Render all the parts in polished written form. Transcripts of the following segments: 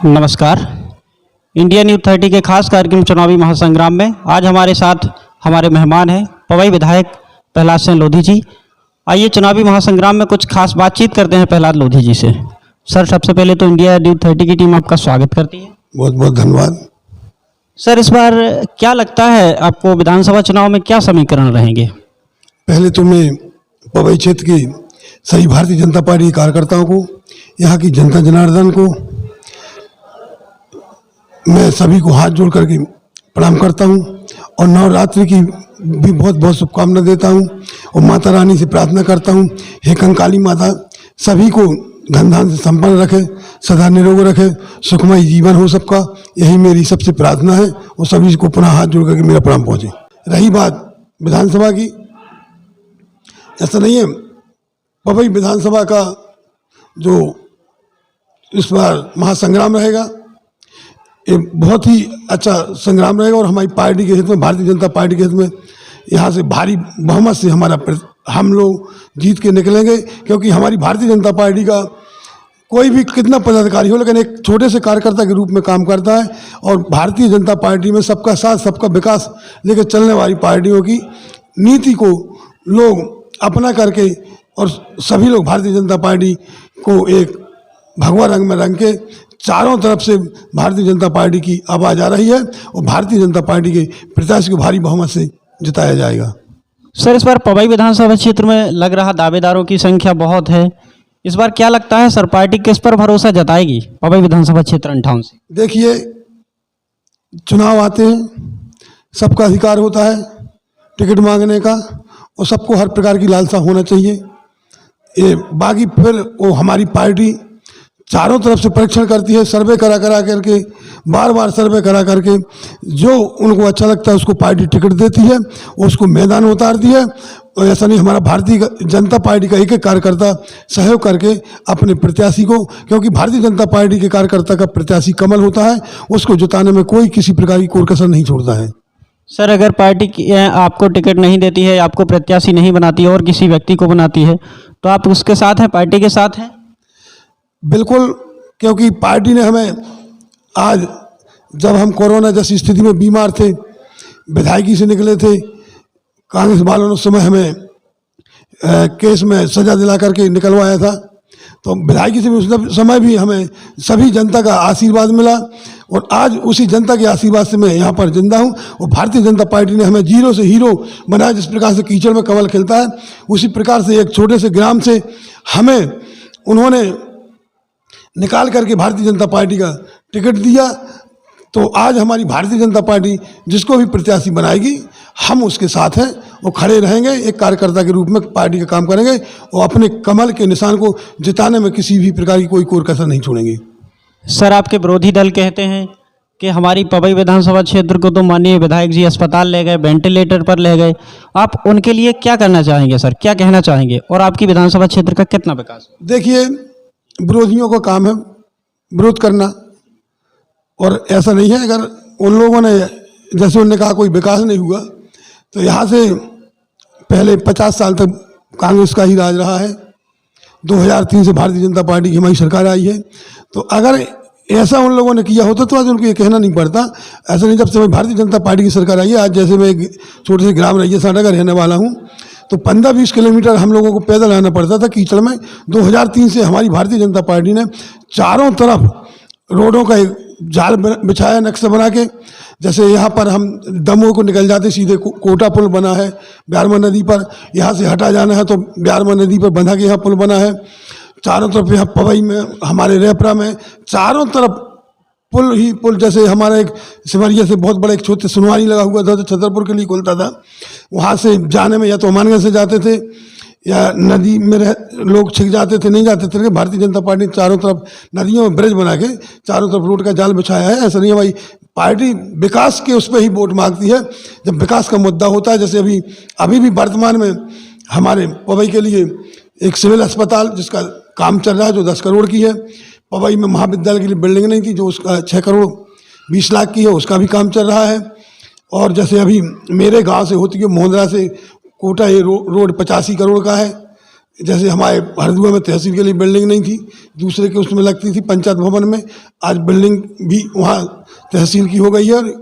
नमस्कार। India news 30 के खास कार्यक्रम चुनावी महासंग्राम में आज हमारे साथ हमारे मेहमान हैं पवई विधायक प्रहलाद सिंह लोधी जी। आइए चुनावी महासंग्राम में कुछ खास बातचीत करते हैं प्रहलाद लोधी जी से। सर, सबसे पहले तो इंडिया न्यूज़ 30 की टीम आपका स्वागत करती है। बहुत बहुत धन्यवाद। सर, इस बार क्या लगता है आपको विधानसभा चुनाव में क्या समीकरण रहेंगे? पहले तो मैं पवई क्षेत्र की सभी भारतीय जनता पार्टी के कार्यकर्ताओं को, यहाँ की जनता जनार्दन को मैं सभी को हाथ जोड़ करके प्रणाम करता हूँ और नवरात्रि की भी बहुत बहुत शुभकामना देता हूँ और माता रानी से प्रार्थना करता हूँ, हे कंकाली माता सभी को धन धान से संपन्न रखे, सदा निरोग रखे, सुखमय जीवन हो सबका, यही मेरी सबसे प्रार्थना है और सभी को पुनः हाथ जोड़ करके मेरा प्रणाम पहुँचे। रही बात विधानसभा की, ऐसा नहीं है, पवई विधानसभा का जो इस बार महासंग्राम रहेगा ये बहुत ही अच्छा संग्राम रहेगा और हमारी पार्टी के हित में, भारतीय जनता पार्टी के हित में यहाँ से भारी बहुमत से हम लोग जीत के निकलेंगे, क्योंकि हमारी भारतीय जनता पार्टी का कोई भी कितना पदाधिकारी हो लेकिन एक छोटे से कार्यकर्ता के रूप में काम करता है और भारतीय जनता पार्टी में सबका साथ सबका विकास लेकर चलने वाली पार्टियों की नीति को लोग अपना करके और सभी लोग भारतीय जनता पार्टी को एक भगवा रंग में रंग के चारों तरफ से भारतीय जनता पार्टी की आवाज़ आ रही है और भारतीय जनता पार्टी के प्रत्याशी को भारी बहुमत से जिताया जाएगा। सर, इस बार पवई विधानसभा क्षेत्र में लग रहा दावेदारों की संख्या बहुत है। इस बार क्या लगता है सर, पार्टी किस पर भरोसा जताएगी पवई विधानसभा क्षेत्र 58 से? देखिए, चुनाव आते हैं, सबका अधिकार होता है टिकट मांगने का और सबको हर प्रकार की लालसा होना चाहिए। ये बाकी फिर वो हमारी पार्टी चारों तरफ से परीक्षण करती है, सर्वे करा करके बार बार सर्वे करा करके जो उनको अच्छा लगता है उसको पार्टी टिकट देती है, उसको मैदान में उतारती है। और ऐसा नहीं, हमारा भारतीय जनता पार्टी का एक एक कार्यकर्ता सहयोग करके अपने प्रत्याशी को, क्योंकि भारतीय जनता पार्टी के कार्यकर्ता का प्रत्याशी कमल होता है, उसको जिताने में कोई किसी प्रकार की कोई कसर नहीं छोड़ता है। सर, अगर पार्टी आपको टिकट नहीं देती है, आपको प्रत्याशी नहीं बनाती है और किसी व्यक्ति को बनाती है, तो आप उसके साथ हैं, पार्टी के साथ हैं? बिल्कुल, क्योंकि पार्टी ने हमें आज, जब हम कोरोना जैसी स्थिति में बीमार थे, विधायकी से निकले थे, कांग्रेस वालों ने उस समय हमें केस में सजा दिला करके निकलवाया था, तो विधायकी से भी उस समय भी हमें सभी जनता का आशीर्वाद मिला और आज उसी जनता के आशीर्वाद से मैं यहाँ पर जिंदा हूँ। और भारतीय जनता पार्टी ने हमें जीरो से हीरो बनाया। जिस प्रकार से कीचड़ में कमल खिलता है, उसी प्रकार से एक छोटे से ग्राम से हमें उन्होंने निकाल करके भारतीय जनता पार्टी का टिकट दिया। तो आज हमारी भारतीय जनता पार्टी जिसको भी प्रत्याशी बनाएगी, हम उसके साथ हैं और खड़े रहेंगे, एक कार्यकर्ता के रूप में पार्टी का काम करेंगे और अपने कमल के निशान को जिताने में किसी भी प्रकार की कोई कसर नहीं छोड़ेंगे। सर, आपके विरोधी दल कहते हैं कि हमारी पवई विधानसभा क्षेत्र को तो माननीय विधायक जी अस्पताल ले गए, वेंटिलेटर पर ले गए। आप उनके लिए क्या करना चाहेंगे सर, क्या कहना चाहेंगे, और आपकी विधानसभा क्षेत्र का कितना विकास? देखिए, विरोधियों का काम है विरोध करना और ऐसा नहीं है, अगर उन लोगों ने, जैसे उन्होंने कहा कोई विकास नहीं हुआ, तो यहाँ से पहले 50 साल तक कांग्रेस का ही राज रहा है। 2003 से भारतीय जनता पार्टी की हमारी सरकार आई है, तो अगर ऐसा उन लोगों ने किया होता तो आज उनको ये कहना नहीं पड़ता। ऐसा नहीं, जब से भारतीय जनता पार्टी की सरकार आई है, आज जैसे मैं एक छोटे से ग्राम रैया साडा का रहने वाला हूँ, तो 15-20 किलोमीटर हम लोगों को पैदल आना पड़ता था कीचड़ में। 2003 से हमारी भारतीय जनता पार्टी ने चारों तरफ रोडों का एक जाल बिछाया, नक्शा बना के। जैसे यहाँ पर हम दमोह को निकल जाते, सीधे कोटा पुल बना है ब्यारमा नदी पर, यहाँ से हटा जाना है तो ब्यारमा नदी पर बंधा के यहाँ पुल बना है। चारों तरफ यहाँ पवई में, हमारे रेपरा में चारों तरफ पुल ही पुल। जैसे हमारा एक सिमरिया से बहुत बड़ा एक छोटे सुनवानी लगा हुआ था, तो छतरपुर के लिए खुलता था, वहाँ से जाने में या तो अमानगंज से जाते थे या नदी में लोग छिक जाते थे, नहीं जाते थे। भारतीय जनता पार्टी ने चारों तरफ नदियों में ब्रिज बना के चारों तरफ रोड का जाल बिछाया है। ऐसा नहीं है भाई, पार्टी विकास के उस पर ही वोट मांगती है जब विकास का मुद्दा होता है। जैसे अभी भी वर्तमान में हमारे पवई के लिए एक सिविल अस्पताल जिसका काम चल रहा है, जो 10 करोड़ की है। पवई में महाविद्यालय के लिए बिल्डिंग नहीं थी, जो उसका 6 करोड़ 20 लाख की है, उसका भी काम चल रहा है। और जैसे अभी मेरे गांव से होती है मोहंदरा से कोटा, ये रोड 85 करोड़ का है। जैसे हमारे हरदुआ में तहसील के लिए बिल्डिंग नहीं थी, दूसरे के उसमें लगती थी पंचायत भवन में, आज बिल्डिंग भी वहाँ तहसील की हो गई है। और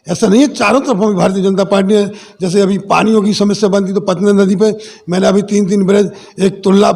ऐसा नहीं है, चारों तरफ हमें भारतीय जनता पार्टी ने, जैसे अभी पानियों की समस्या बनती तो पतना नदी पे मैंने अभी 3 ब्रिज, एक तुल्ला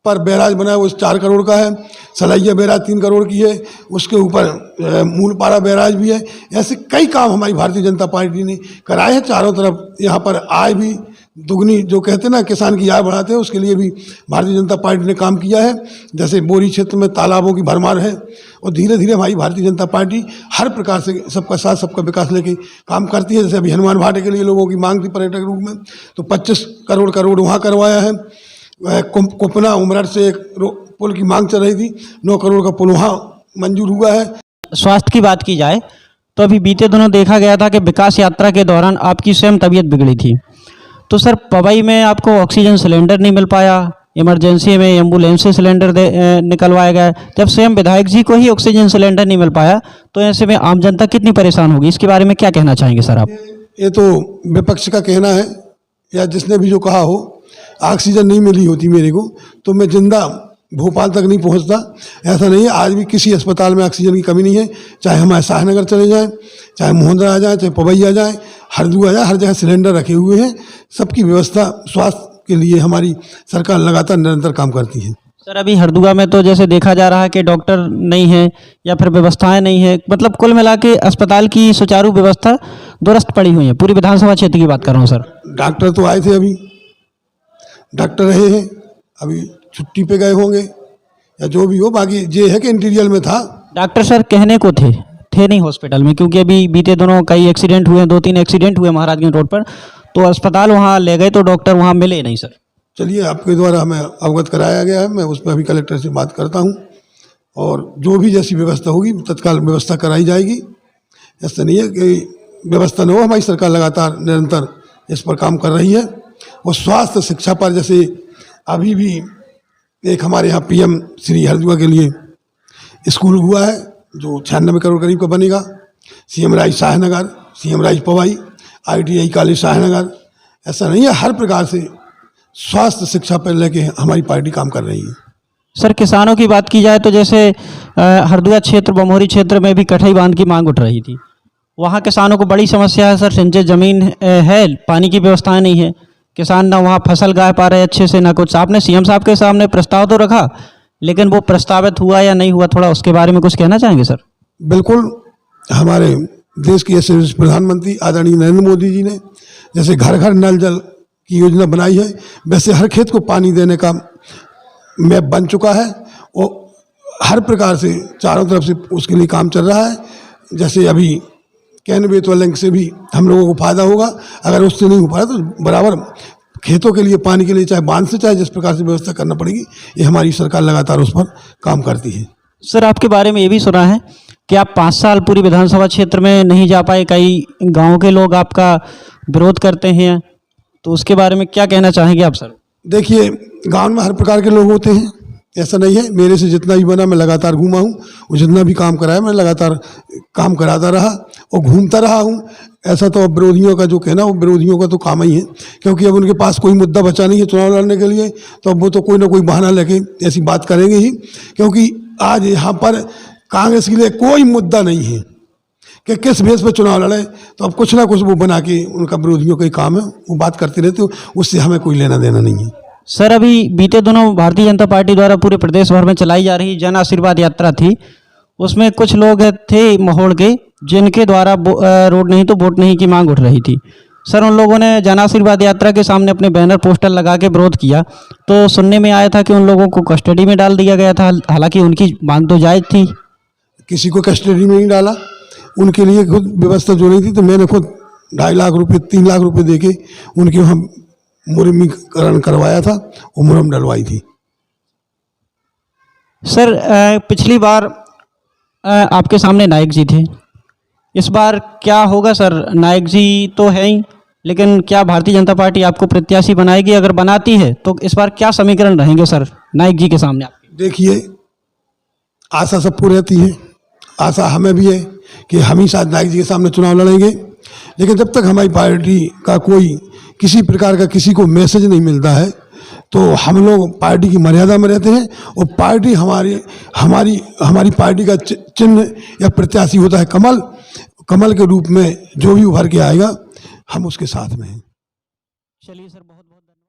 पर बैराज बनाया वो 4 करोड़ का है, सलैया बैराज 3 करोड़ की है, उसके ऊपर मूलपाड़ा बैराज भी है। ऐसे कई काम हमारी भारतीय जनता पार्टी ने कराए हैं चारों तरफ। यहाँ पर आय भी दुगनी, जो कहते हैं ना किसान की आय बढ़ाते हैं, उसके लिए भी भारतीय जनता पार्टी ने काम किया है। जैसे बोरी क्षेत्र में तालाबों की भरमार है, और धीरे धीरे हमारी भारतीय जनता पार्टी हर प्रकार से सबका साथ सबका विकास लेके काम करती है। जैसे अभी हनुमान घाटी के लिए लोगों की मांग थी पर्यटक रूप में, तो 25 करोड़ का रोड वहाँ करवाया है। कुपना उमरठ से एक पुल की मांग चल रही थी, 9 करोड़ का पुल वहाँ मंजूर हुआ है। स्वास्थ्य की बात की जाए तो अभी बीते दिनों देखा गया था कि विकास यात्रा के दौरान आपकी स्वयं तबीयत बिगड़ी थी। तो सर पवई में आपको ऑक्सीजन सिलेंडर नहीं मिल पाया, इमरजेंसी में एम्बुलेंस से सिलेंडर निकलवाया गया। जब स्वयं विधायक जी को ही ऑक्सीजन सिलेंडर नहीं मिल पाया तो ऐसे में आम जनता कितनी परेशान होगी, इसके बारे में क्या कहना चाहेंगे सर आप? ये तो विपक्ष का कहना है, या जिसने भी जो कहा हो। ऑक्सीजन नहीं मिली होती मेरे को तो मैं जिंदा भोपाल तक नहीं पहुंचता। ऐसा नहीं है, आज भी किसी अस्पताल में ऑक्सीजन की कमी नहीं है। चाहे हमारे शाहनगर चले जाएं, चाहे मोहनरा आ जाए, चाहे पवई आ जाए, हरदू आ जाए, हर जगह सिलेंडर रखे हुए हैं। सबकी व्यवस्था स्वास्थ्य के लिए हमारी सरकार लगातार निरंतर काम करती है। सर अभी हरदुआ में तो जैसे देखा जा रहा है कि डॉक्टर नहीं है या फिर व्यवस्थाएं नहीं है, मतलब कुल मिला के अस्पताल की सुचारू व्यवस्था दुरुस्त पड़ी हुई है। पूरी विधानसभा क्षेत्र की बात कर रहा हूँ सर। डॉक्टर तो आए थे, अभी डॉक्टर रहे हैं, अभी छुट्टी पे गए होंगे या जो भी हो। बाकी ये है कि इंटीरियर में था डॉक्टर सर, कहने को थे नहीं हॉस्पिटल में, क्योंकि अभी बीते दिनों कई एक्सीडेंट हुए, 2-3 एक्सीडेंट हुए महाराजगंज रोड पर, तो अस्पताल वहाँ ले गए तो डॉक्टर वहाँ मिले नहीं सर। चलिए, आपके द्वारा हमें अवगत कराया गया है, मैं उस पर अभी कलेक्टर से बात करता हूँ और जो भी जैसी व्यवस्था होगी तत्काल व्यवस्था कराई जाएगी। ऐसा नहीं है कि व्यवस्था न हो, हमारी सरकार लगातार निरंतर इस पर काम कर रही है। और स्वास्थ्य शिक्षा पर जैसे अभी भी एक हमारे यहाँ PM श्री हरदुआ के लिए स्कूल हुआ है जो 96 करोड़ करीब का बनेगा। CM rise Shahnagar, CM rise Pawai, ITI college Shahnagar. ऐसा नहीं है, हर प्रकार से स्वास्थ्य शिक्षा पर लेके हमारी पार्टी काम कर रही है। सर किसानों की बात की जाए तो जैसे हरदुआ क्षेत्र, बमोरी क्षेत्र में भी कठई बांध की मांग उठ रही थी, वहाँ किसानों को बड़ी समस्या है सर। सिंचाई जमीन है, पानी की व्यवस्था नहीं है, किसान ना वहाँ फसल गा पा रहे अच्छे से, ना कुछ। आपने CM साहब के सामने प्रस्ताव तो रखा, लेकिन वो प्रस्तावित हुआ या नहीं हुआ, थोड़ा उसके बारे में कुछ कहना चाहेंगे सर? बिल्कुल, हमारे देश के यशस्वी प्रधानमंत्री आदरणीय नरेंद्र मोदी जी ने जैसे घर घर नल जल की योजना बनाई है, वैसे हर खेत को पानी देने का मैप बन चुका है और हर प्रकार से चारों तरफ से उसके लिए काम चल रहा है। जैसे अभी कैन बेतवा लिंक से भी हम लोगों को फायदा होगा, अगर उससे नहीं हो पाया तो बराबर खेतों के लिए पानी के लिए चाहे बांध से चाहे जिस प्रकार से व्यवस्था करना पड़ेगी, ये हमारी सरकार लगातार उस पर काम करती है। सर आपके बारे में ये भी सुना है कि आप 5 साल पूरी विधानसभा क्षेत्र में नहीं जा पाए, कई गाँव के लोग आपका विरोध करते हैं, तो उसके बारे में क्या कहना चाहेंगे आप सर? देखिए, गांव में हर प्रकार के लोग होते हैं, ऐसा नहीं है। मेरे से जितना भी बना मैं लगातार घूमा हूँ, और जितना भी काम कराया मैं लगातार काम कराता रहा और घूमता रहा हूँ। ऐसा तो अब विरोधियों का जो कहना, वो विरोधियों का तो काम ही है, क्योंकि अब उनके पास कोई मुद्दा बचा नहीं है चुनाव लड़ने के लिए, तो अब वो तो कोई ना कोई बहाना लेके ऐसी बात करेंगे ही। क्योंकि आज यहाँ पर कांग्रेस के लिए कोई मुद्दा नहीं है कि किस बेस पर चुनाव लड़े, तो अब कुछ ना कुछ वो बना के, उनका विरोधियों का ही काम है, वो बात करते रहते हो, उससे हमें कोई लेना देना नहीं है। सर अभी बीते दिनों भारतीय जनता पार्टी द्वारा पूरे प्रदेश भर में चलाई जा रही जन आशीर्वाद यात्रा थी, उसमें कुछ लोग थे महोड़ के जिनके द्वारा रोड नहीं तो वोट नहीं की मांग उठ रही थी। सर उन लोगों ने जन आशीर्वाद यात्रा के सामने अपने बैनर पोस्टर लगा के विरोध किया, तो सुनने में आया था कि उन लोगों को कस्टडी में डाल दिया गया था, हालांकि उनकी मांग तो जायज़ थी। किसी को कस्टडी में नहीं डाला, उनके लिए खुद व्यवस्था जो नहीं थी, तो मैंने खुद 2.5 लाख रुपये 3 लाख रुपये दे के उनके वहाँ मुरमीकरण करवाया था और मुरम डलवाई थी। सर पिछली बार आपके सामने नायक जी थे, इस बार क्या होगा सर? नायक जी तो है ही, लेकिन क्या भारतीय जनता पार्टी आपको प्रत्याशी बनाएगी? अगर बनाती है तो इस बार क्या समीकरण रहेंगे सर नायक जी के सामने आपके? देखिए, आशा सबको रहती है, आशा हमें भी है कि हम ही शायद नायक जी के सामने चुनाव लड़ेंगे, लेकिन जब तक हमारी पार्टी का कोई किसी प्रकार का किसी को मैसेज नहीं मिलता है, तो हम लोग पार्टी की मर्यादा में रहते हैं और पार्टी हमारी पार्टी का चिन्ह या प्रत्याशी होता है कमल। कमल के रूप में जो भी उभर के आएगा हम उसके साथ में हैं। चलिए सर, बहुत बहुत धन्यवाद।